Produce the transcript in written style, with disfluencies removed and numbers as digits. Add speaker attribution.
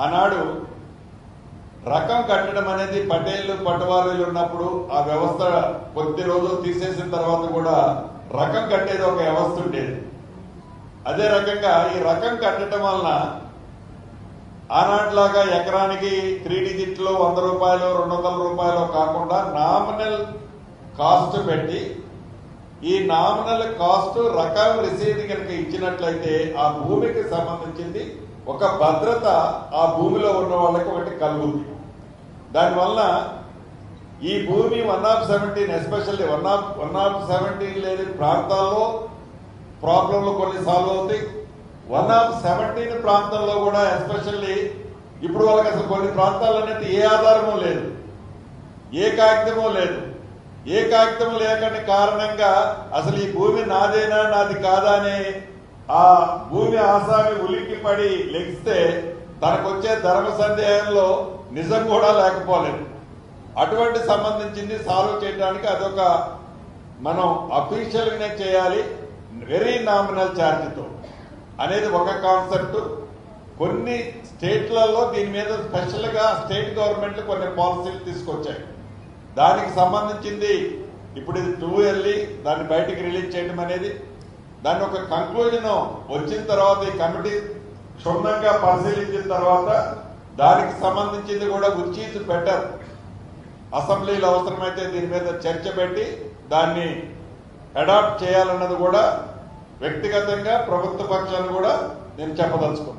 Speaker 1: ఆనాడు రకం కట్టడం అనేది పటేళ్లు పట్టువారీలు ఉన్నప్పుడు ఆ వ్యవస్థ కొద్ది రోజులు తీసేసిన తర్వాత కూడా రకం కట్టేది ఒక వ్యవస్థ ఉండేది. అదే రకంగా ఈ రకం కట్టడం వలన ఆనాటిలాగా ఎకరానికి 3 డిజిట్లో 100 రూపాయలు 200 రూపాయలు కాకుండా నామినల్ కాస్ట్ పెట్టి ఈ నామినల్ కాస్ట్ రకం రసీదు కనుక ఇచ్చినట్లయితే ఆ భూమికి సంబంధించింది ఒక భద్రత ఆ భూమిలో ఉన్న వాళ్ళకి ఒకటి కలుగుతుంది. దానివల్ల ఈ భూమి 1/17 ఎస్పెషల్లీ 1/17 లేని ప్రాంతాల్లో ప్రాబ్లంలు కొన్ని సాల్వ్ అవుతాయి. 1/17 ప్రాంతంలో కూడా ఎస్పెషల్లీ ఇప్పుడు వాళ్ళకి అసలు కొన్ని ప్రాంతాలు అనేది ఏ ఆధారము లేదు, ఏ కాగితమో లేదు. ఏ కాగితం లేకని కారణంగా అసలు ఈ భూమి నాదేనా నాది కాదా అని ఆ భూమి ఆసామి ఉలిక్కిపడి లెగిస్తే తనకొచ్చే ధర్మ సందేహంలో నిజం కూడా లేకపోలేదు. అటువంటి సంబంధించింది సాల్వ్ చేయడానికి అదొక మనం అఫీషియల్గానే చేయాలి, వెరీ నామినల్ ఛార్జ్తో అనేది ఒక కాన్సెప్ట్. కొన్ని స్టేట్లలో దీని మీద స్పెషల్గా స్టేట్ గవర్నమెంట్లు కొన్ని పాలసీలు తీసుకొచ్చాయి. దానికి సంబంధించింది ఇప్పుడు ఇది 2 వెళ్ళి దాన్ని బయటికి రిలీజ్ చేయడం అనేది, దాన్ని ఒక కంక్లూజన్ వచ్చిన తర్వాత ఈ కమిటీ క్షుణ్ణంగా పరిశీలించిన తర్వాత దానికి సంబంధించింది కూడా విచ్ ఈజ్ బెటర్ అసెంబ్లీలో అవసరమైతే దీని మీద చర్చ పెట్టి దాన్ని అడాప్ట్ చేయాలన్నది కూడా వ్యక్తిగతంగా ప్రభుత్వ పక్షాన్ని కూడా నేను చెప్పదలుచుకున్నాను.